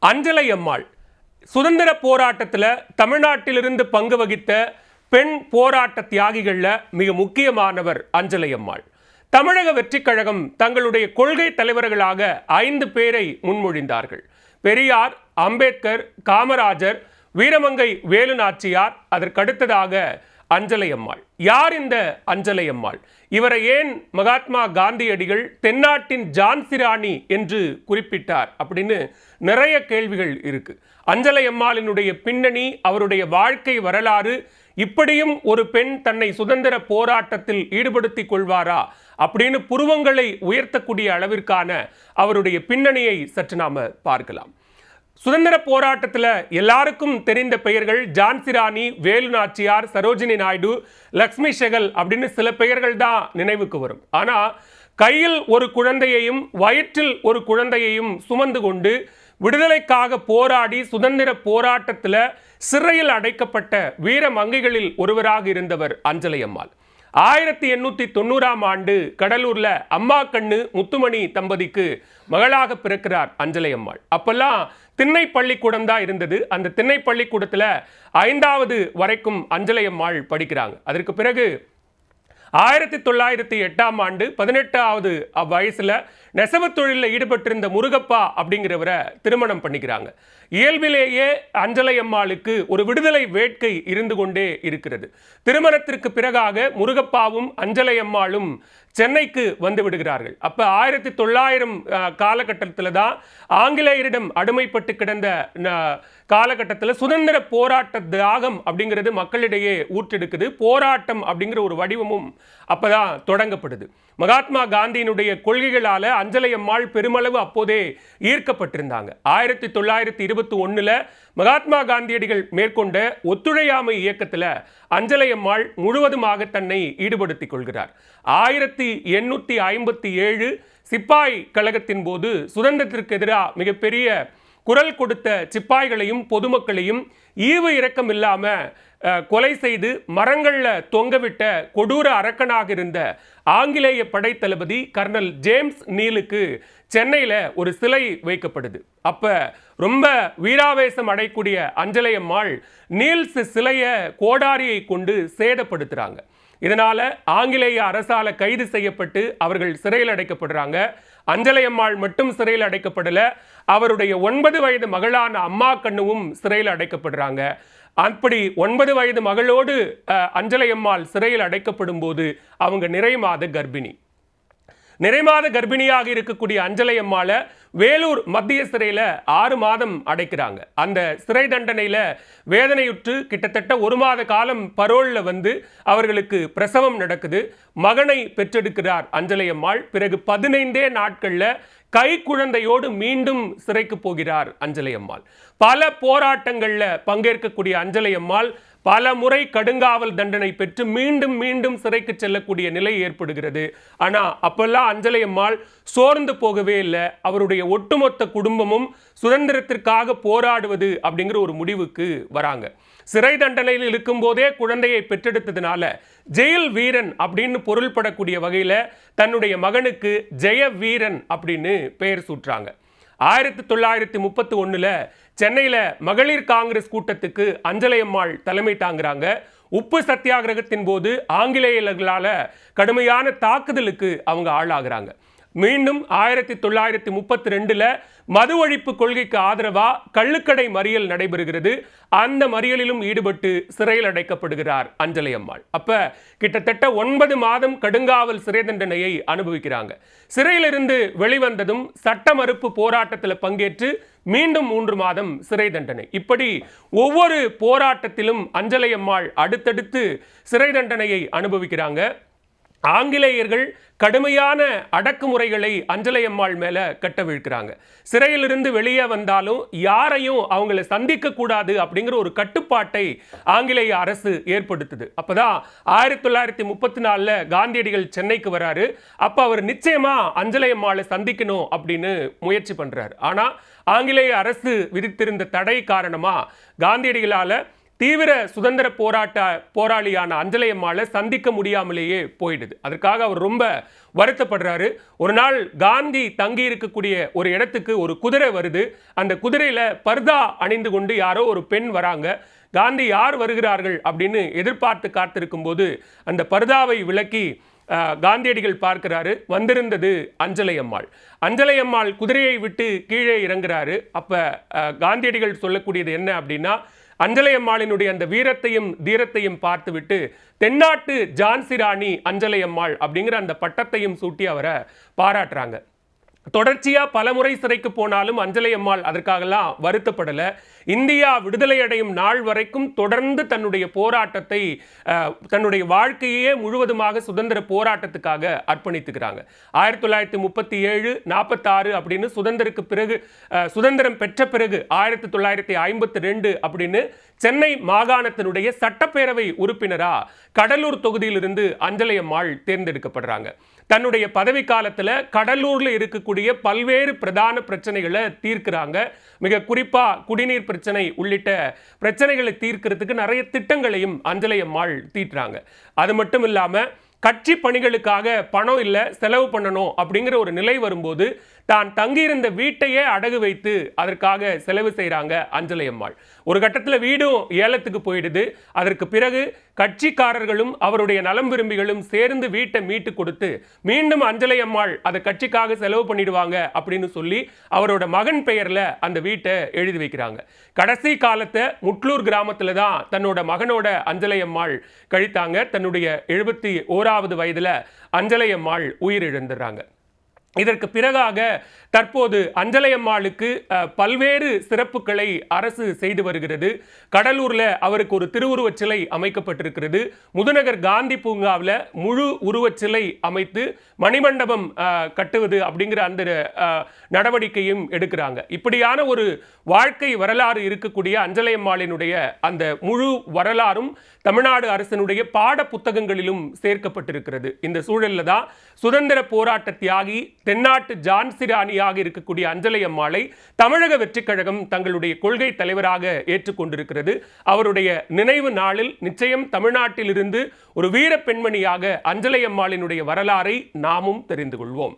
அஞ்சலை அம்மாள் சுதந்திர போராட்டத்தில் தமிழ்நாட்டிலிருந்து பங்கு வகித்த பெண் போராட்ட தியாகிகளில் மிக முக்கியமானவர் அஞ்சலை அம்மாள். தமிழக வெற்றிக் கழகம் தங்களுடைய கொள்கை தலைவர்களாக 5 பேரை முன்மொழிந்தார்கள். பெரியார், அம்பேத்கர், காமராஜர், வீரமங்கை வேலு நாச்சியார், அதற்கடுத்ததாக அஞ்சலை அம்மாள். யார் இந்த அஞ்சலை அம்மாள்? இவரை ஏன் மகாத்மா காந்தியடிகள் தென்னாட்டின் ஜான்சி ராணி என்று குறிப்பிட்டார் அப்படின்னு நிறைய கேள்விகள் இருக்கு. அஞ்சலை அம்மாளினுடைய பின்னணி, அவருடைய வாழ்க்கை வரலாறு, இப்படியும் ஒரு பெண் தன்னை சுதந்திர போராட்டத்தில் ஈடுபடுத்திக் கொள்வாரா அப்படின்னு புருவங்களை உயர்த்தக்கூடிய அளவிற்கான அவருடைய பின்னணியை சற்று நாம பார்க்கலாம். சுதந்திர போராட்டத்தில் எல்லாருக்கும் தெரிந்த பெயர்கள் ஜான்சி ராணி, வேலு நாச்சியார், சரோஜினி நாயுடு, லக்ஷ்மி செகல் அப்படின்னு சில பெயர்கள் தான் நினைவுக்கு வரும். ஆனால் கையில் ஒரு குழந்தையையும் வயிற்றில் ஒரு குழந்தையையும் சுமந்து கொண்டு விடுதலைக்காக போராடி சுதந்திர போராட்டத்தில் சிறையில் அடைக்கப்பட்ட வீர மங்கைகளில் ஒருவராக இருந்தவர் அஞ்சலை அம்மாள். 1890ஆம் ஆண்டு கடலூர்ல அம்மா கண்ணு முத்துமணி தம்பதிக்கு மகளாக பிறக்கிறார் அஞ்சலை அம்மாள். அப்பெல்லாம் திண்ணை பள்ளிக்கூடம் தான் இருந்தது. அந்த திண்ணை பள்ளிக்கூடத்தில் 5வது வரைக்கும் அஞ்சலை அம்மாள் படிக்கிறாங்க. அதற்கு பிறகு 1908ஆம் ஆண்டு 18வது வயசுல நெசவு தொழிலில் ஈடுபட்டிருந்த முருகப்பா அப்படிங்கிறவரை திருமணம் பண்ணிக்கிறாங்க. இயல்பிலேயே அஞ்சலை அம்மாளுக்கு ஒரு விடுதலை வேட்கை இருந்து கொண்டே இருக்கிறது. திருமணத்திற்கு பிறகாக முருகப்பாவும் அஞ்சலை அம்மாளும் சென்னைக்கு வந்து விடுகிறார்கள். அப்போ 1900 காலகட்டத்தில் தான் ஆங்கிலேயரிடம் அடிமைப்பட்டு கிடந்த காலகட்டத்தில் சுதந்திர போராட்ட தியாகம் அப்படிங்கிறது மக்களிடையே ஊற்றெடுக்குது. போராட்டம் அப்படிங்கிற ஒரு வடிவமும் அப்போதான் தொடங்கப்படுது. மகாத்மா காந்தியினுடைய கொள்கைகளால் அஞ்சலை அம்மாள் பெருமளவு அப்போதே ஈர்க்கப்பட்டிருந்தாங்க. 1921 மகாத்மா காந்தியடிகள் மேற்கொண்ட ஒத்துழையாமை இயக்கத்தில் அஞ்சலை அம்மாள் முழுவதுமாக தன்னை ஈடுபடுத்திக் கொள்கிறார். 1857 சிப்பாய் கழகத்தின் போது சுதந்திரத்திற்கு எதிராக மிகப்பெரிய குரல் கொடுத்த சிப்பாய்களையும் பொதுமக்களையும் ஈவு இரக்கம் இல்லாம கொலை செய்து மரங்களில் தொங்கவிட்ட கொடூர அரக்கனாக இருந்த ஆங்கிலேய படைத்தளபதி கர்னல் ஜேம்ஸ் நீலுக்கு சென்னையில் ஒரு சிலை வைக்கப்படுது. அப்போ ரொம்ப வீராவேசம் அடையக்கூடிய அஞ்சலை அம்மாள் நீல்ஸ் சிலையை கோடாரியை கொண்டு சேதப்படுத்துகிறாங்க. இதனால் ஆங்கிலேய அரசால் கைது செய்யப்பட்டு அவர்கள் சிறையில் அடைக்கப்படுறாங்க. அஞ்சலை அம்மாள் மட்டும் சிறையில் அடைக்கப்படலை, அவருடைய 9 வயது மகளான அம்மா கண்ணுவும் சிறையில் அடைக்கப்படுறாங்க. அப்படி 9 வயது மகளோடு அஞ்சலை அம்மாள் சிறையில் அடைக்கப்படும் போது அவங்க நிறைமாத கர்ப்பிணியாக இருக்கக்கூடிய அஞ்சலை அம்மாளை வேலூர் மத்திய சிறையில் 6 மாதம் அடைக்கிறாங்க. அந்த சிறை தண்டனையில் வேதனையுற்று கிட்டத்தட்ட 1 மாத காலம் பரோலில் வந்து அவர்களுக்கு பிரசவம் நடக்குது. மகனை பெற்றெடுக்கிறார் அஞ்சலை அம்மாள். பிறகு 15 நாட்களில் கை குழந்தையோடு மீண்டும் சிறைக்கு போகிறார் அஞ்சலை அம்மாள். பல போராட்டங்களில் பங்கேற்கக்கூடிய அஞ்சலை அம்மாள் பல முறை கடுங்காவல் தண்டனை பெற்று மீண்டும் மீண்டும் சிறைக்கு செல்லக்கூடிய நிலை ஏற்படுகிறது. ஆனால் அப்பெல்லாம் அஞ்சலை அம்மாள் சோர்ந்து போகவே இல்லை. அவருடைய ஒட்டுமொத்த குடும்பமும் சுதந்திரத்திற்காக போராடுவது அப்படிங்கிற ஒரு முடிவுக்கு வராங்க. சிறை தண்டனையில் இருக்கும் போதே குழந்தையை பெற்றெடுத்ததுனால ஜெயில் வீரன் அப்படின்னு பொருள்படக்கூடிய வகையில் தன்னுடைய மகனுக்கு ஜெய வீரன் அப்படின்னு பெயர் சூட்டுறாங்க. 1931 சென்னையில் மகளிர் காங்கிரஸ் கூட்டத்துக்கு அஞ்சலை அம்மாள் தலைமை தாங்குறாங்க. உப்பு சத்தியாகிரகத்தின் போது ஆங்கிலேயர்களால் கடுமையான தாக்குதலுக்கு அவங்க ஆளாகிறாங்க. மீண்டும் 1932 மது ஒழிப்பு கொள்கைக்கு ஆதரவாக கள்ளுக்கடை மறியல் நடைபெறுகிறது. அந்த மறியலிலும் ஈடுபட்டு சிறையில் அடைக்கப்படுகிறார் அஞ்சலை அம்மாள். அப்போ கிட்டத்தட்ட 9 மாதம் கடுங்காவல் சிறை தண்டனையை அனுபவிக்கிறாங்க. சிறையிலிருந்து வெளிவந்ததும் சட்ட மறுப்பு போராட்டத்தில் பங்கேற்று மீண்டும் 3 மாதம் சிறை தண்டனை. இப்படி ஒவ்வொரு போராட்டத்திலும் அஞ்சலை அம்மாள் அடுத்தடுத்து சிறை தண்டனையை அனுபவிக்கிறாங்க. ஆங்கிலேயர்கள் கடுமையான அடக்குமுறைகளை அஞ்சலை அம்மாள் மேலே கட்டவிழ்க்கிறாங்க. சிறையிலிருந்து வெளியே வந்தாலும் யாரையும் அவங்களை சந்திக்க கூடாது அப்படிங்கிற ஒரு கட்டுப்பாட்டை ஆங்கிலேய அரசு ஏற்படுத்துது. அப்போதான் 1934 காந்தியடிகள் சென்னைக்கு வராரு. அப்போ அவர் நிச்சயமா அஞ்சலை அம்மாளை சந்திக்கணும் அப்படின்னு முயற்சி பண்றாரு. ஆனால் ஆங்கிலேய அரசு விதித்திருந்த தடை காரணமாக காந்தியடிகளால் தீவிர சுதந்திர போராளியான அஞ்சலை அம்மாளை சந்திக்க முடியாமலேயே போயிடுது. அதற்காக அவர் ரொம்ப வருத்தப்படுறாரு. ஒரு நாள் காந்தி தங்கி இருக்கக்கூடிய ஒரு இடத்துக்கு ஒரு குதிரை வருது. அந்த குதிரையில பர்தா அணிந்து கொண்டு யாரோ ஒரு பெண் வராங்க. காந்தி யார் வருகிறார்கள் அப்படின்னு எதிர்பார்த்து காத்திருக்கும் போது அந்த பர்தாவை விலக்கி காந்தியடிகள் பார்க்கிறாரு. வந்திருந்தது அஞ்சலை அம்மாள். அஞ்சலை அம்மாள் குதிரையை விட்டு கீழே இறங்குறாரு. அப்ப காந்தியடிகள் சொல்லக்கூடியது என்ன அப்படின்னா, அஞ்சலை அம்மாளினுடைய அந்த வீரத்தையும் தீரத்தையும் பார்த்துவிட்டு தென்னாட்டு ஜான்சி ராணி அஞ்சலை அம்மாள் அப்படிங்கிற அந்த பட்டத்தையும் சூட்டி அவரை பாராட்டுறாங்க. தொடர்ச்சியா பலமுறை சிறைக்கு போனாலும் அஞ்சலை அம்மாள் அதற்காகலாம் வருத்தப்படலை. இந்தியா விடுதலை அடையும் நாள் வரைக்கும் தொடர்ந்து தன்னுடைய போராட்டத்தை, தன்னுடைய வாழ்க்கையே முழுவதுமாக சுதந்திர போராட்டத்துக்காக அர்ப்பணித்துக்கிறாங்க. 1937 46 அப்படின்னு சுதந்திரம் பெற்ற பிறகு 1952 அப்படின்னு சென்னை மாகாணத்தினுடைய சட்டப்பேரவை உறுப்பினரா கடலூர் தொகுதியிலிருந்து அஞ்சலை அம்மாள் தேர்ந்தெடுக்கப்படுறாங்க. தன்னுடைய பதவி காலத்தில் கடலூர்ல இருக்கக்கூடிய பல்வேறு பிரதான பிரச்சனைகளை தீர்க்கிறாங்க. மிக குறிப்பா குடிநீர் பிரச்சனை உள்ளிட்ட பிரச்சனைகளை தீர்க்கிறதுக்கு நிறைய திட்டங்களையும் அஞ்சலை அம்மாள் தீட்டுறாங்க. அது மட்டும் இல்லாம கட்சி பணிகளுக்காக பணம் இல்லை, செலவு பண்ணணும் அப்படிங்கிற ஒரு நிலை வரும்போது தான் தங்கியிருந்த வீட்டையே அடகு வைத்து அதற்காக செலவு செய்கிறாங்க அஞ்சலை அம்மாள். ஒரு கட்டத்தில் வீடும் ஏலத்துக்கு போயிடுது. அதற்கு பிறகு கட்சிக்காரர்களும் அவருடைய நலம் விரும்பிகளும் சேர்ந்து வீட்டை மீட்டு கொடுத்து மீண்டும் அஞ்சலை அம்மாள் அதை கட்சிக்காக செலவு பண்ணிடுவாங்க அப்படின்னு சொல்லி அவரோட மகன் பெயர்ல அந்த வீட்டை எழுதி வைக்கிறாங்க. கடைசி காலத்தை முட்லூர் கிராமத்தில் தான் தன்னோட மகனோட அஞ்சலை அம்மாள் கழித்தாங்க. தன்னுடைய 71வது வயதுல அஞ்சலை அம்மாள் உயிரிழந்துடுறாங்க. இதற்கு பிறகாக தற்போது அஞ்சலை அம்மாளுக்கு பல்வேறு சிறப்புகளை அரசு செய்து வருகிறது. கடலூர்ல அவருக்கு ஒரு திருவுருவச் சிலை அமைக்கப்பட்டிருக்கிறது. முதுநகர் காந்தி பூங்காவில் முழு உருவச் சிலை அமைத்து மணிமண்டபம் கட்டுவது அப்படிங்கிற அந்த நடவடிக்கையும் எடுக்கிறாங்க. இப்படியான ஒரு வாழ்க்கை வரலாறு இருக்கக்கூடிய அஞ்சலை அம்மாளினுடைய அந்த முழு வரலாறும் தமிழ்நாடு அரசினுடைய பாட புத்தகங்களிலும் சேர்க்கப்பட்டிருக்கிறது. இந்த சூழல்ல தான் சுதந்திர போராட்ட தியாகி தென்னாட்டு ஜான்சி ராணியாக இருக்கக்கூடிய அஞ்சலை அம்மாளை தமிழக வெற்றிக் கழகம் தங்களுடைய கொள்கை தலைவராக ஏற்றுக்கொண்டிருக்கிறது. அவருடைய நினைவு நாளில் நிச்சயம் தமிழ்நாட்டிலிருந்து ஒரு வீர பெண்மணியாக அஞ்சலை அம்மாளினுடைய வரலாறை நாமும் தெரிந்து கொள்வோம்.